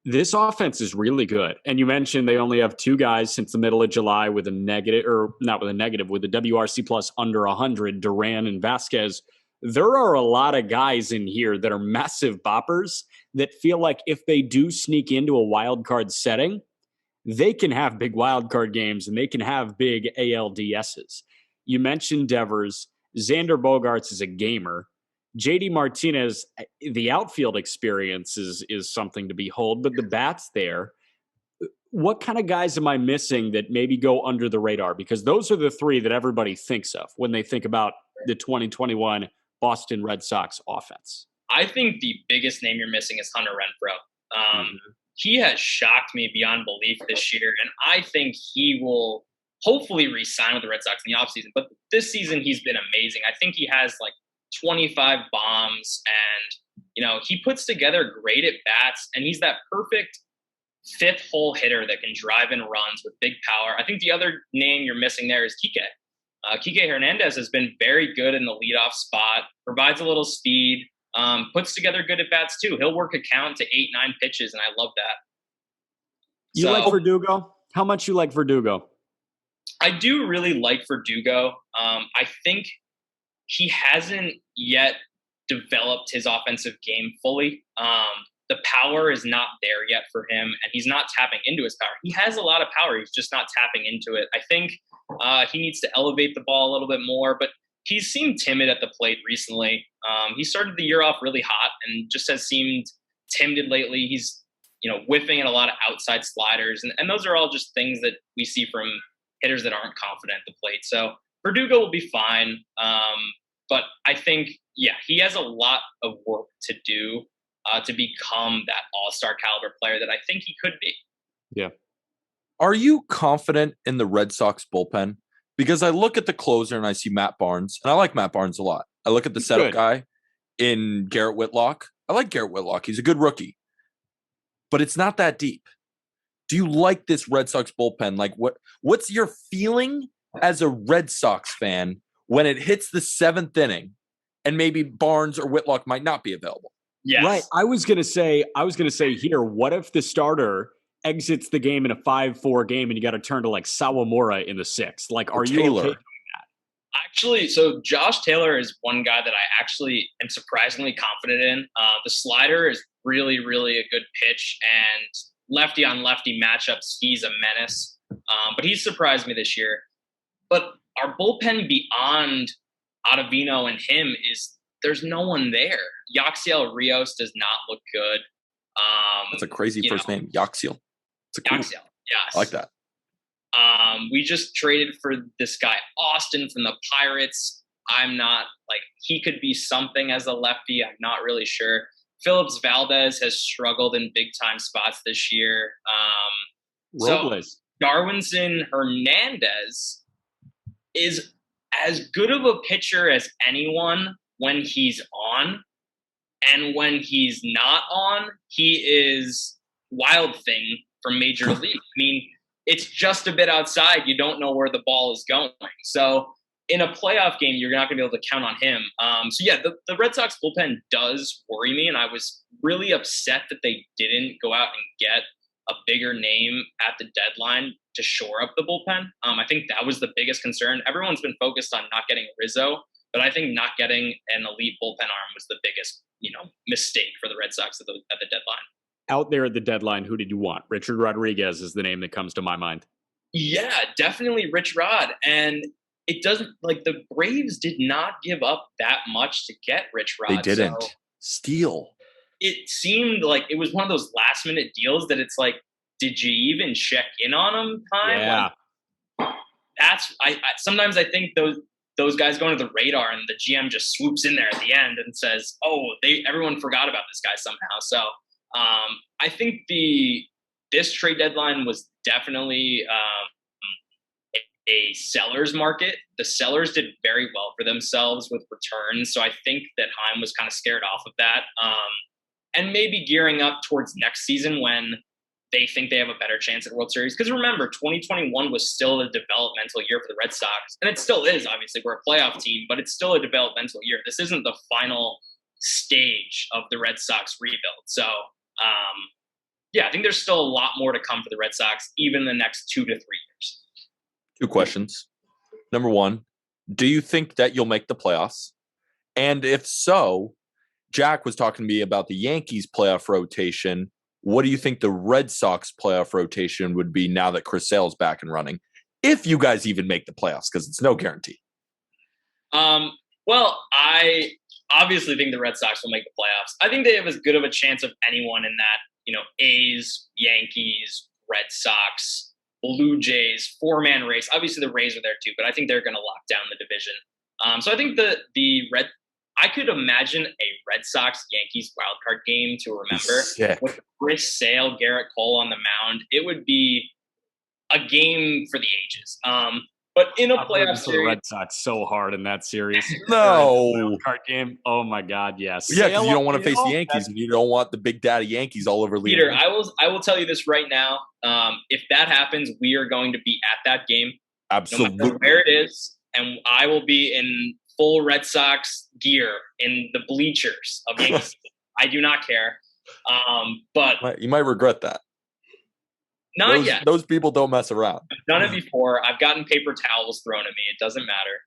This offense is really good. And you mentioned they only have 2 guys since the middle of July with a negative, or not with a negative, with a WRC plus under 100, Duran and Vasquez. There are a lot of guys in here that are massive boppers that feel like if they do sneak into a wild card setting, they can have big wild card games and they can have big ALDSs. You mentioned Devers. Xander Bogaerts is a gamer. JD Martinez, the outfield experience is something to behold, but the bat's there. What kind of guys am I missing that maybe go under the radar? Because those are the three that everybody thinks of when they think about the 2021 Boston Red Sox offense. I think the biggest name you're missing is Hunter Renfroe. He has shocked me beyond belief this year, and I think he will hopefully re-sign with the Red Sox in the offseason. But this season, he's been amazing. I think he has like 25 bombs, and he puts together great at bats, and he's that perfect fifth hole hitter that can drive in runs with big power. I think the other name you're missing there is Kike. Kike Hernandez has been very good in the leadoff spot, provides a little speed, puts together good at bats too. He'll work a count to 8-9 pitches, and I love that. You like Verdugo? How much you like Verdugo? I do really like Verdugo. I think he hasn't yet developed his offensive game fully. The power is not there yet for him, and he's not tapping into his power. He has a lot of power. He's just not tapping into it. I think he needs to elevate the ball a little bit more, but he's seemed timid at the plate recently. He started the year off really hot and just has seemed timid lately. He's, whiffing at a lot of outside sliders, and those are all just things that we see from hitters that aren't confident at the plate. So Verdugo will be fine, but I think, he has a lot of work to do to become that all-star caliber player that I think he could be. Yeah. Are you confident in the Red Sox bullpen? Because I look at the closer and I see Matt Barnes, and I like Matt Barnes a lot. I look at the setup guy in Garrett Whitlock. I like Garrett Whitlock. He's a good rookie. But it's not that deep. Do you like this Red Sox bullpen? Like, what's your feeling as a Red Sox fan when it hits the seventh inning and maybe Barnes or Whitlock might not be available? Yes. Right. I was gonna say here, what if the starter exits the game in a 5-4 game and you got to turn to like Sawamura in the sixth? Like, are you okay doing that? Actually, so Josh Taylor is one guy that I actually am surprisingly confident in. The slider is really, really a good pitch, and lefty on lefty matchups, he's a menace. But he's surprised me this year. But our bullpen beyond Ottavino and him there's no one there. Yaxiel Rios does not look good. That's a crazy first name, Yaxiel. It's a cool. Yaxiel, yes. I like that. We just traded for this guy, Austin, from the Pirates. I'm not he could be something as a lefty. I'm not really sure. Phillips Valdez has struggled in big time spots this year. So Darwinson Hernandez is as good of a pitcher as anyone when he's on, and when he's not on, he is Wild Thing from Major League. I mean, it's just a bit outside. You don't know where the ball is going. So in a playoff game, you're not going to be able to count on him. The Red Sox bullpen does worry me, and I was really upset that they didn't go out and get a bigger name at the deadline to shore up the bullpen. I think that was the biggest concern. Everyone's been focused on not getting Rizzo, but I think not getting an elite bullpen arm was the biggest, mistake for the Red Sox at the deadline. Out there at the deadline, who did you want? Richard Rodriguez is the name that comes to my mind. Yeah, definitely Rich Rod. And it doesn't the Braves did not give up that much to get Rich Rod. They didn't. So Steal. It seemed like it was one of those last minute deals that it's like, did you even check in on him? Yeah. Sometimes I think those guys go under the radar and the GM just swoops in there at the end and says, everyone forgot about this guy somehow. So I think this trade deadline was definitely a seller's market. The sellers did very well for themselves with returns. So I think that Heim was kind of scared off of that. And maybe gearing up towards next season when they think they have a better chance at World Series. Because remember, 2021 was still a developmental year for the Red Sox. And it still is, obviously. We're a playoff team, but it's still a developmental year. This isn't the final stage of the Red Sox rebuild. So, I think there's still a lot more to come for the Red Sox, even in the next 2 to 3 years. 2 questions. Number 1, do you think that you'll make the playoffs? And if so, Jack was talking to me about the Yankees playoff rotation. What do you think the Red Sox playoff rotation would be now that Chirs Sales back and running? If you guys even make the playoffs, because it's no guarantee. Well, I obviously think the Red Sox will make the playoffs. I think they have as good of a chance of anyone in that, A's, Yankees, Red Sox, Blue Jays, 4-man race. Obviously, the Rays are there too, but I think they're going to lock down the division. So I think I could imagine a Red Sox Yankees wildcard game to remember with Chirs Sales, Garrett Cole on the mound. It would be a game for the ages. But in a playoff series, the Red Sox so hard in that series. No card game. Oh my God, yes. Yeah, because you don't want to face the Yankees, and you don't want the big daddy Yankees all over. Peter, I will tell you this right now. If that happens, we are going to be at that game, absolutely, no matter where it is, and I will be in full Red Sox gear in the bleachers of Yankees. I do not care. But you might regret that. Not yet. Those people don't mess around. I've done it before. I've gotten paper towels thrown at me. It doesn't matter.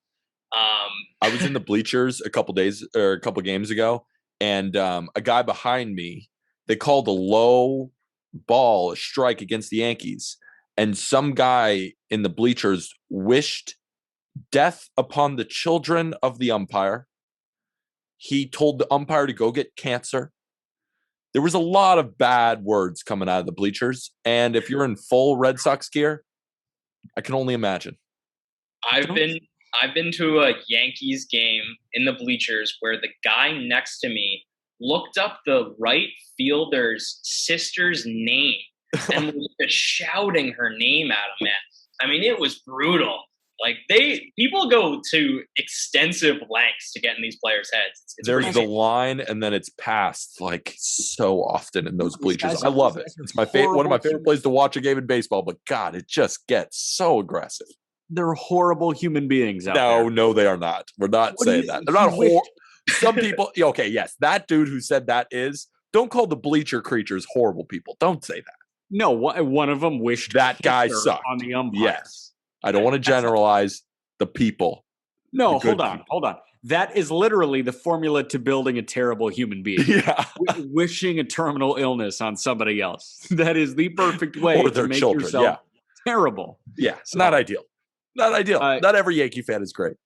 I was in the bleachers a couple games ago, and a guy behind me, they called a low ball a strike against the Yankees, and some guy in the bleachers wished death upon the children of the umpire. He told the umpire to go get cancer. There was a lot of bad words coming out of the bleachers. And if you're in full Red Sox gear, I can only imagine. I've been to a Yankees game in the bleachers where the guy next to me looked up the right fielder's sister's name and was just shouting her name at him, man. I mean, it was brutal. Like people go to extensive lengths to get in these players' heads. There's the line, and then it's passed like so often in those bleachers. I love it. It's my favorite, one of my favorite places to watch a game in baseball. But God, it just gets so aggressive. They're horrible human beings out there. No, they are not. We're not saying that. They're not horrible. Some people. Okay, yes, that dude who said that is. Don't call the bleacher creatures horrible people. Don't say that. No, one of them wished that guy sucked on the umpire. Yes. I don't want to generalize the people. No, hold on. That is literally the formula to building a terrible human being. Yeah. Wishing a terminal illness on somebody else. That is the perfect way to make yourself terrible. Yeah, it's not ideal. Not ideal. Not every Yankee fan is great.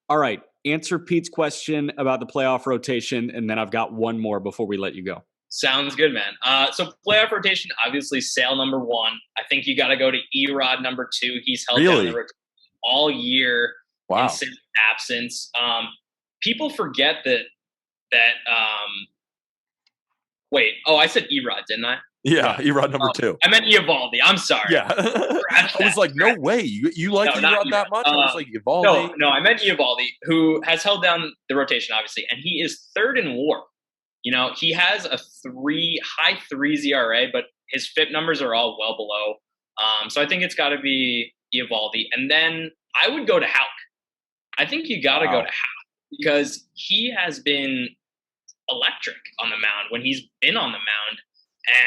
All right. Answer Pete's question about the playoff rotation, and then I've got one more before we let you go. Sounds good, man. So playoff rotation, obviously, Sale number 1. I think you got to go to Erod number 2. He's held down the rotation all year in Sale's absence. People forget that. Wait. Oh, I said Erod, didn't I? Yeah, Erod number 2. I meant Eovaldi. I'm sorry. Yeah. I was like, no way. You like Erod that much? I was like, Eovaldi. No, I meant Eovaldi, who has held down the rotation, obviously, and he is 3rd in WAR. You know, he has a high 3s ERA, but his FIP numbers are all well below. So I think it's got to be Eovaldi. And then I would go to Houck. I think you got to go to Houck because he has been electric on the mound when he's been on the mound,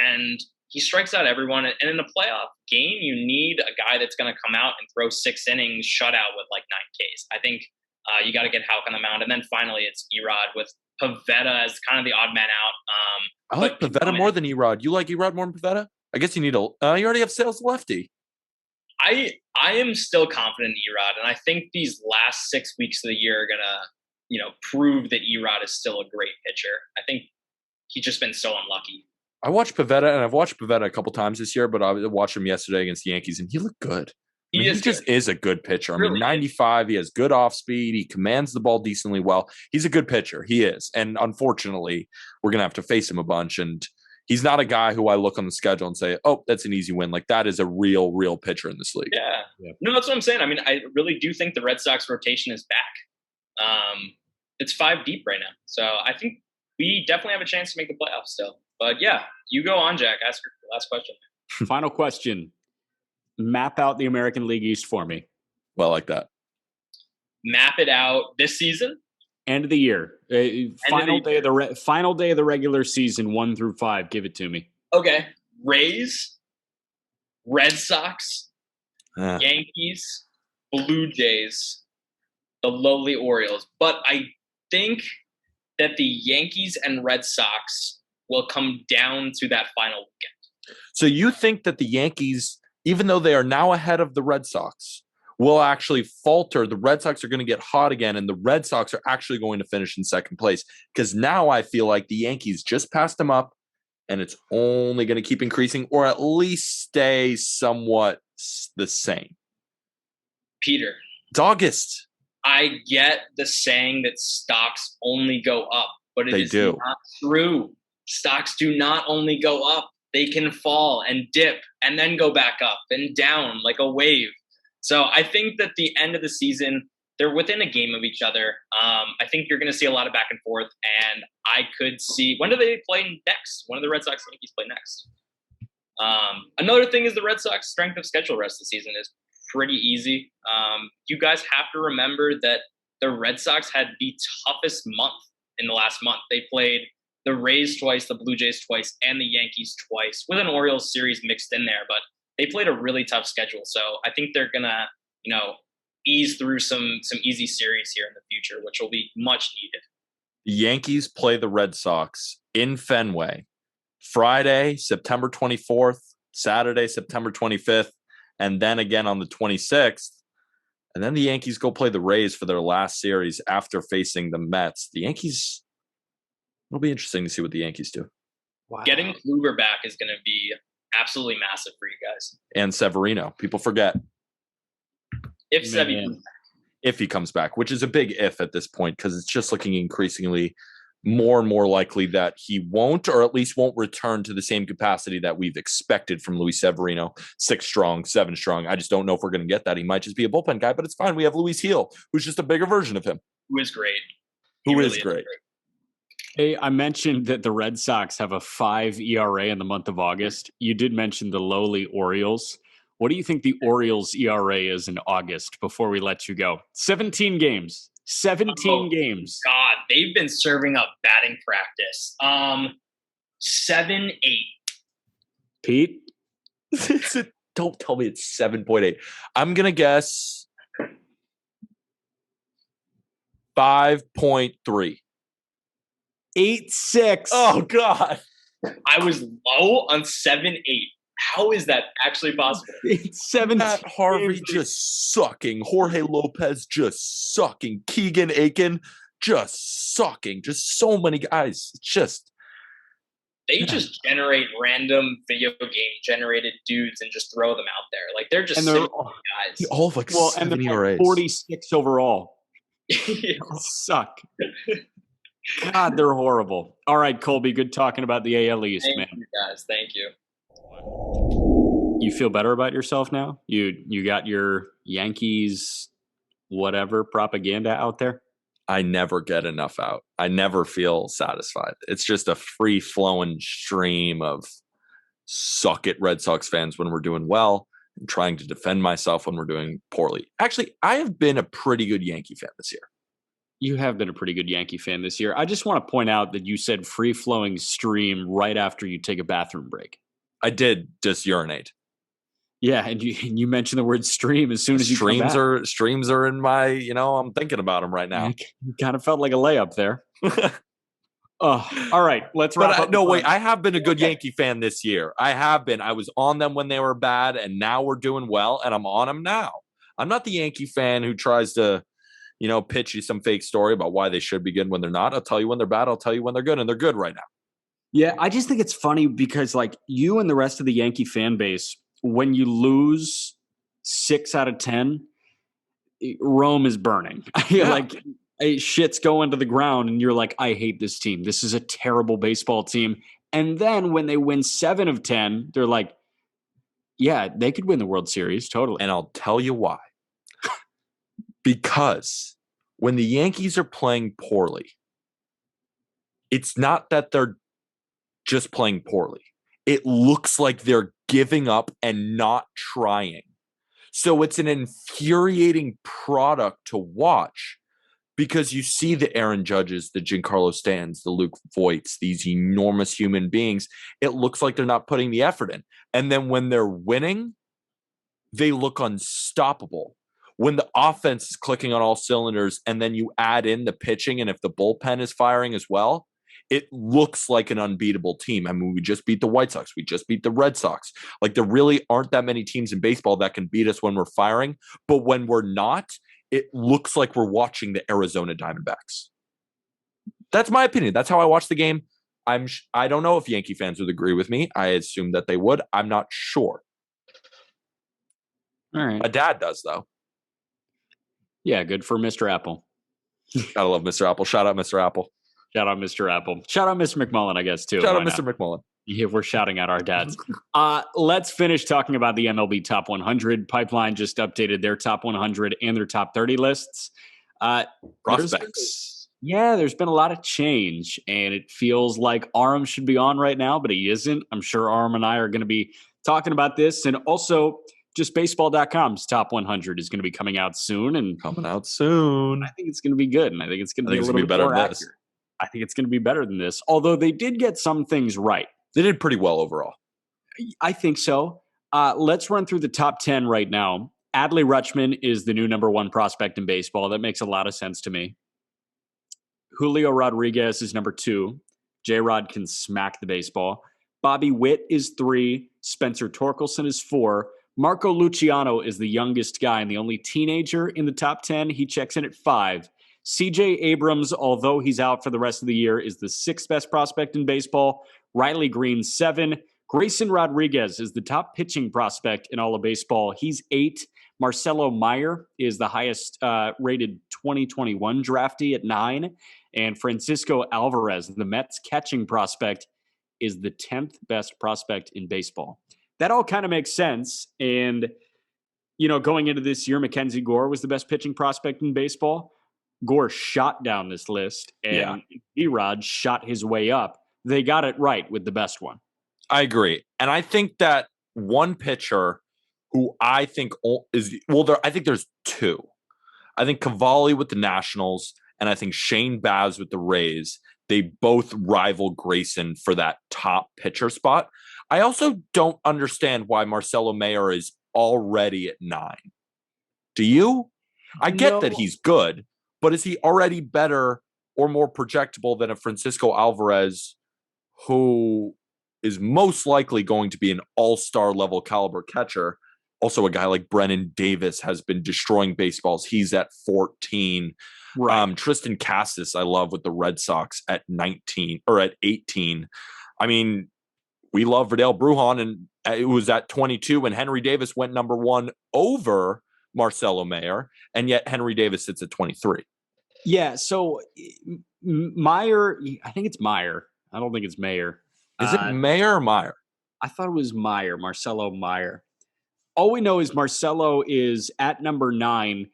and he strikes out everyone. And in a playoff game, you need a guy that's going to come out and throw 6 innings, shutout with like 9 Ks. I think you got to get Houck on the mound. And then finally it's Erod with Pivetta as kind of the odd man out. I like Pivetta more than Erod. You like Erod more than Pivetta? I guess you need you already have Sales lefty. I am still confident in Erod, and I think these last 6 weeks of the year are gonna, prove that Erod is still a great pitcher. I think he's just been so unlucky. I watched Pivetta, and I've watched Pivetta a couple times this year, but I watched him yesterday against the Yankees, and he looked good. He just is a good pitcher. I mean, 95, he has good off speed. He commands the ball decently well. He's a good pitcher. He is. And unfortunately, we're going to have to face him a bunch. And he's not a guy who I look on the schedule and say, oh, that's an easy win. Like, that is a real pitcher in this league. Yeah. No, that's what I'm saying. I mean, I really do think the Red Sox rotation is back. It's 5 deep right now. So I think we definitely have a chance to make the playoffs still. But yeah, you go on, Jack. Ask your last question. Final question. Map out the American League East for me. Well, like that. Map it out this season? End of the year. Final day of the regular season, 1 through 5. Give it to me. Okay. Rays, Red Sox, Yankees, Blue Jays, the lowly Orioles. But I think that the Yankees and Red Sox will come down to that final weekend. So you think that the Yankees, even though they are now ahead of the Red Sox, will actually falter? The Red Sox are going to get hot again, and the Red Sox are actually going to finish in second place. Because now I feel like the Yankees just passed them up, and it's only going to keep increasing or at least stay somewhat the same? Peter. It's August. I get the saying that stocks only go up, but it is not true. Stocks do not only go up. They can fall and dip and then go back up and down like a wave. So I think that the end of the season, they're within a game of each other. I think you're going to see a lot of back and forth, and I could see – when do they play next? When do the Red Sox and Yankees play next? Another thing is the Red Sox strength of schedule rest of the season is pretty easy. You guys have to remember that the Red Sox had the toughest month in the last month. They played the Rays twice, the Blue Jays twice, and the Yankees twice, with an Orioles series mixed in there. But they played a really tough schedule. So I think they're going to, ease through some easy series here in the future, which will be much needed. The Yankees play the Red Sox in Fenway Friday, September 24th, Saturday, September 25th, and then again on the 26th. And then the Yankees go play the Rays for their last series after facing the Mets. The Yankees, it'll be interesting to see what the Yankees do. Wow. Getting Kluber back is going to be absolutely massive for you guys. And Severino. People forget. If he comes back, which is a big if at this point, because it's just looking increasingly more and more likely that he won't, or at least won't return to the same capacity that we've expected from Luis Severino, 6 strong, 7 strong. I just don't know if we're going to get that. He might just be a bullpen guy, but it's fine. We have Luis Gil, who's just a bigger version of him. Who is great. Who really is great. Hey, I mentioned that the Red Sox have a 5 ERA in the month of August. You did mention the lowly Orioles. What do you think the Orioles ERA is in August before we let you go? 17 games. 17 games. God, they've been serving up batting practice. 7-8. Pete? Don't tell me it's 7.8. I'm going to guess 5.3. 8.6. Oh, God. I was low on 7-8. How is that actually possible? It's 7. Matt Harvey just sucking. Jorge Lopez just sucking. Keegan Aiken just sucking. Just so many guys. They just generate random video game generated dudes and just throw them out there. Like they're just guys. All of like 7 ERAs. 46 overall. Suck. God, they're horrible. All right, Colby, good talking about the AL East, man. Thank you, guys. Thank you. You feel better about yourself now? You got your Yankees whatever propaganda out there? I never get enough out. I never feel satisfied. It's just a free-flowing stream of suck it Red Sox fans when we're doing well and trying to defend myself when we're doing poorly. Actually, I have been a pretty good Yankee fan this year. You have been a pretty good Yankee fan this year. I just want to point out that you said free-flowing stream right after you take a bathroom break. I did just urinate. Yeah, and you mentioned the word stream as soon as you come back. Streams are in my, I'm thinking about them right now. You kind of felt like a layup there. All right, let's wrap up. No, wait, I have been a good Yankee fan this year. I have been. I was on them when they were bad, and now we're doing well, and I'm on them now. I'm not the Yankee fan who tries to, pitch you some fake story about why they should be good when they're not. I'll tell you when they're bad. I'll tell you when they're good, and they're good right now. Yeah, I just think it's funny because, you and the rest of the Yankee fan base, when you lose 6 out of 10, Rome is burning. Yeah. Shit's going to the ground, and you're like, I hate this team. This is a terrible baseball team. And then when they win 7 of 10, they're like, yeah, they could win the World Series, totally. And I'll tell you why. Because when the Yankees are playing poorly, it's not that they're just playing poorly. It looks like they're giving up and not trying. So it's an infuriating product to watch because you see the Aaron Judges, the Giancarlo Stanton's, the Luke Voits, these enormous human beings. It looks like they're not putting the effort in. And then when they're winning, they look unstoppable. When the offense is clicking on all cylinders and then you add in the pitching and if the bullpen is firing as well, it looks like an unbeatable team. I mean, we just beat the White Sox. We just beat the Red Sox. There really aren't that many teams in baseball that can beat us when we're firing. But when we're not, it looks like we're watching the Arizona Diamondbacks. That's my opinion. That's how I watch the game. I don't know if Yankee fans would agree with me. I assume that they would. I'm not sure. All right. My dad does, though. Yeah, good for Mr. Apple. Gotta love Mr. Apple. Shout out Mr. Apple. Shout out Mr. Apple. Shout out Mr. McMullen, I guess, too. Shout out Why Mr. not? McMullen. Yeah, we're shouting out our dads. Let's finish talking about the MLB Top 100. Pipeline just updated their Top 100 and their Top 30 lists. Prospects. There's been a lot of change, and it feels like Aram should be on right now, but he isn't. I'm sure Aram and I are going to be talking about this. And also, just baseball.com's Top 100 is going to be coming out soon. And coming out soon. I think it's going to be good, and I think it's going to be a little bit better more than accurate. this. I think it's going to be better than this, although they did get some things right. They did pretty well overall. I think so. Let's run through the top 10 right now. Adley Rutschman is the new number 1 prospect in baseball. That makes a lot of sense to me. Julio Rodriguez is number 2. J-Rod can smack the baseball. Bobby Witt is 3. Spencer Torkelson is 4. Marco Luciano is the youngest guy and the only teenager in the top 10. He checks in at 5. CJ Abrams, although he's out for the rest of the year, is the 6th best prospect in baseball. Riley Green, 7. Grayson Rodriguez is the top pitching prospect in all of baseball. He's 8. Marcelo Meyer is the highest rated 2021 draftee at 9. And Francisco Alvarez, the Mets catching prospect, is the 10th best prospect in baseball. That all kind of makes sense. And, going into this year, Mackenzie Gore was the best pitching prospect in baseball. Gore shot down this list, and Erod shot his way up. They got it right with the best one. I agree. And I think that one pitcher who I think I think there's 2. I think Cavalli with the Nationals, and I think Shane Baz with the Rays. They both rival Grayson for that top pitcher spot. I also don't understand why Marcelo Mayer is already at 9. Do you? I get that he's good, but is he already better or more projectable than a Francisco Alvarez, who is most likely going to be an all-star level caliber catcher? Also, a guy like Brennan Davis has been destroying baseballs. He's at 14. Right. Tristan Cassis, I love with the Red Sox at 19 or at 18. I mean, we love Vidal Brujan, and it was at 22 when Henry Davis went number 1 over Marcelo Mayer, and yet Henry Davis sits at 23. Yeah, so Meyer, I think it's Meyer. I don't think it's Mayer. Is it Mayer or Meyer? I thought it was Meyer, Marcelo Meyer. All we know is Marcelo is at number 9,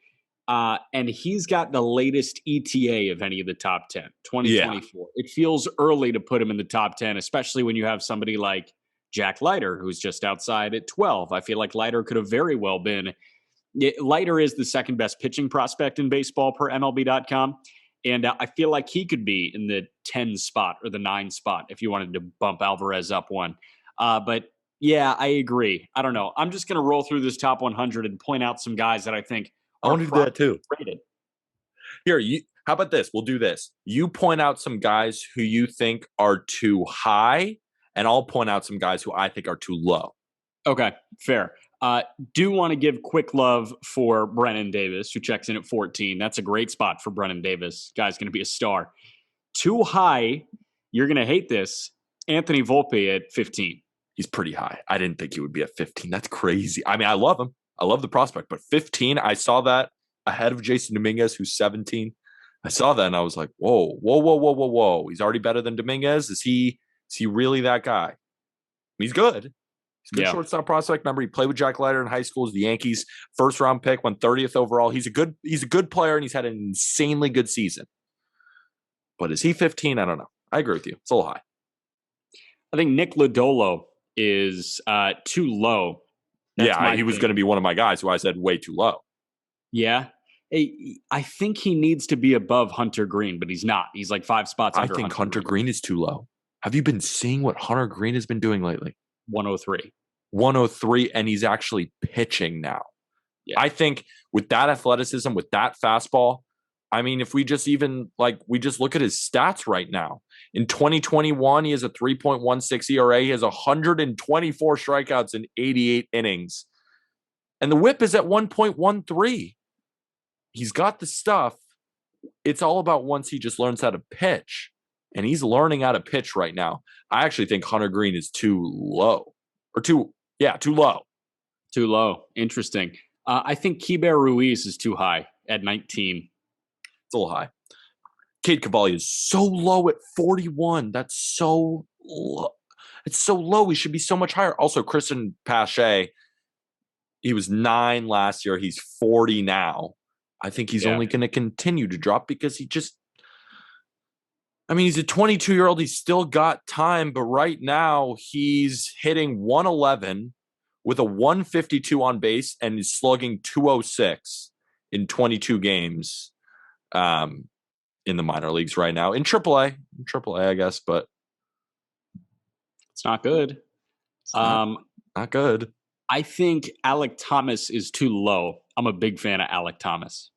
and he's got the latest ETA of any of the top 10, 2024. Yeah. It feels early to put him in the top 10, especially when you have somebody like Jack Leiter, who's just outside at 12. I feel like Leiter could have very well been. Leiter is the 2nd best pitching prospect in baseball per MLB.com. And I feel like he could be in the 10 spot or the 9 spot if you wanted to bump Alvarez up one. But yeah, I agree. I don't know. I'm just going to roll through this top 100 and point out some guys that I think I want to do that too. Rated. Here, how about this? We'll do this. You point out some guys who you think are too high, and I'll point out some guys who I think are too low. Okay, fair. Do want to give quick love for Brennan Davis, who checks in at 14. That's a great spot for Brennan Davis. Guy's going to be a star. Too high, you're going to hate this, Anthony Volpe at 15. He's pretty high. I didn't think he would be at 15. That's crazy. I mean, I love him. I love the prospect, but 15, I saw that ahead of Jason Dominguez, who's 17. I saw that and I was like, whoa. He's already better than Dominguez. Is he really that guy? He's good. He's a good shortstop prospect. Remember, he played with Jack Leiter in high school as the Yankees' first-round pick, went 30th overall. He's a good player, and he's had an insanely good season. But is he 15? I don't know. I agree with you. It's a little high. I think Nick Lodolo is too low. He was going to be one of my guys who I said way too low. Yeah. I think he needs to be above Hunter Green, but he's not. He's like 5 spots under I think Hunter Green is too low. Have you been seeing what Hunter Green has been doing lately? 103. 103, and he's actually pitching now. Yeah. I think with that athleticism, with that fastball, I mean, if we just look at his stats right now. In 2021, he has a 3.16 ERA. He has 124 strikeouts in 88 innings. And the whip is at 1.13. He's got the stuff. It's all about once he just learns how to pitch. and he's learning how to pitch right now. I actually think Hunter Green is too low. Too low. Too low. Interesting. I think Keibert Ruiz is too high at 19. It's a little high. Cade Cavalli is so low at 41. That's so low. It's so low. He should be so much higher. Also, Christian Pache, he was 9 last year. He's 40 now. I think he's only going to continue to drop because he's a 22-year-old. He's still got time, but right now he's hitting 111 with a 152 on base and he's slugging 206 in 22 games in the minor leagues right now. In AAA, I guess, but it's not good. It's not good. I think Alek Thomas is too low. I'm a big fan of Alek Thomas.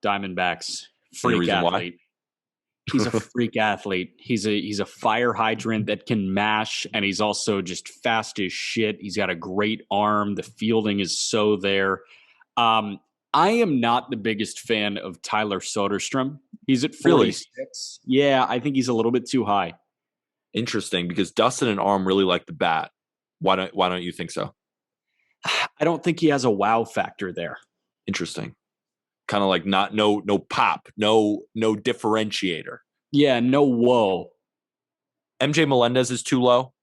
Diamondbacks, freak athlete. He's a freak athlete. He's a fire hydrant that can mash, and he's also just fast as shit. He's got a great arm. The fielding is so there. I am not the biggest fan of Tyler Soderstrom. He's at 46. Really? Yeah, I think he's a little bit too high. Interesting, because Dustin and Arm really like the bat. Why don't you think so? I don't think he has a wow factor there. Interesting. Kind of like no pop, no differentiator. Yeah, no whoa. MJ Melendez is too low.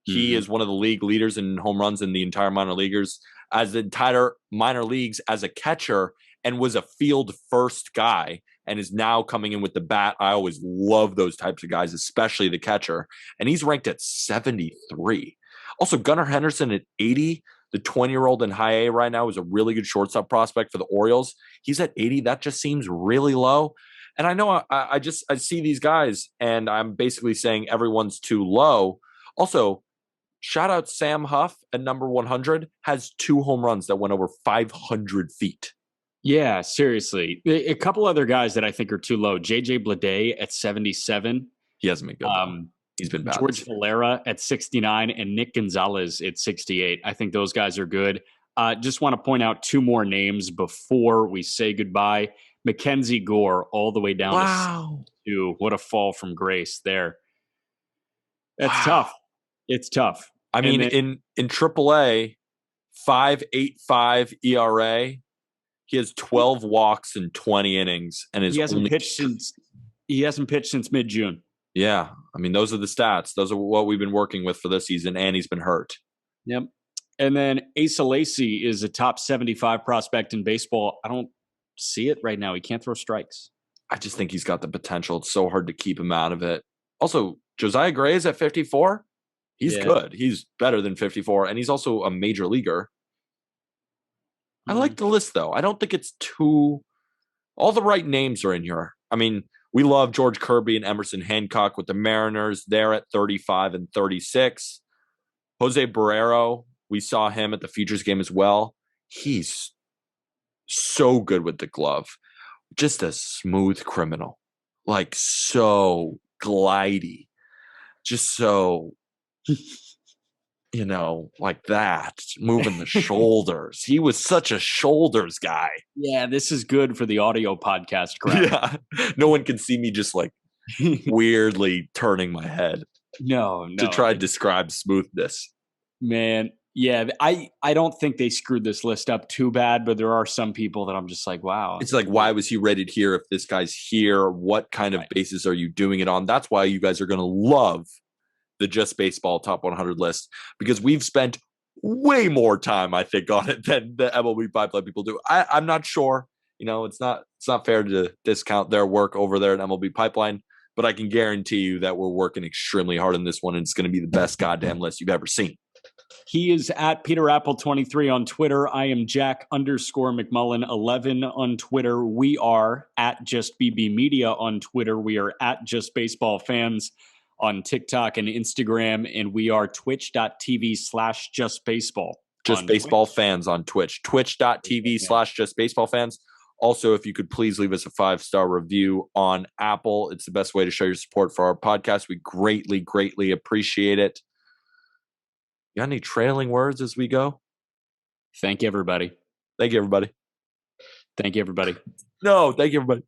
He is one of the league leaders in home runs in the entire minor leaguers, as the entire minor leagues as a catcher, and was a field first guy and is now coming in with the bat. I always love those types of guys, especially the catcher. And he's ranked at 73. Also, Gunnar Henderson at 80. The 20-year-old in high A right now is a really good shortstop prospect for the Orioles. He's at 80. That just seems really low. And I know I see these guys, and I'm basically saying everyone's too low. Also, shout out Sam Huff at number 100, has 2 home runs that went over 500 feet. Yeah, seriously. A couple other guys that I think are too low. JJ Bleday at 77. He hasn't been good. He's been bad. George Valera at 69 and Nick Gonzalez at 68. I think those guys are good. Just want to point out 2 more names before we say goodbye. Mackenzie Gore all the way down to 2. What a fall from grace there. That's tough. It's tough. I mean, in AAA, 5.85 ERA, he has 12 walks in 20 innings, and he hasn't pitched since mid-June. Yeah, I mean, those are the stats. Those are what we've been working with for this season, and he's been hurt. Yep. And then Asa Lacy is a top 75 prospect in baseball. I don't see it right now. He can't throw strikes. I just think he's got the potential. It's so hard to keep him out of it. Also, Josiah Gray is at 54. He's good. He's better than 54, and he's also a major leaguer. I like the list, though. I don't think it's too – all the right names are in here. I mean – we love George Kirby and Emerson Hancock with the Mariners. They're at 35 and 36. Jose Barrero, we saw him at the Futures game as well. He's so good with the glove. Just a smooth criminal. Like, so glidey. Just so, like that. Moving the shoulders. He was such a shoulders guy. Yeah, this is good for the audio podcast crowd. Yeah. No one can see me just like weirdly turning my head. No. To try to describe smoothness. Man, yeah, I don't think they screwed this list up too bad, but there are some people that I'm just like, wow. It's like, why was he rated here if this guy's here? What kind of basis are you doing it on? That's why you guys are going to love the Just Baseball Top 100 list, because we've spent way more time, I think, on it than the MLB Pipeline people do. I'm not sure. It's not fair to discount their work over there at MLB Pipeline, but I can guarantee you that we're working extremely hard on this one, and it's going to be the best goddamn list you've ever seen. He is at Peter Apple 23 on Twitter. I am Jack_McMullen 11 on Twitter. We are at Just BB Media on Twitter. We are at Just Baseball Fans on TikTok and Instagram, and we are twitch.tv/justbaseball. Just Baseball Fans on Twitch. Twitch.tv/justbaseballfans. Also, if you could please leave us a 5-star review on Apple. It's the best way to show your support for our podcast. We greatly, greatly appreciate it. You got any trailing words as we go? Thank you, everybody. Thank you, everybody. Thank you, everybody. No, thank you, everybody.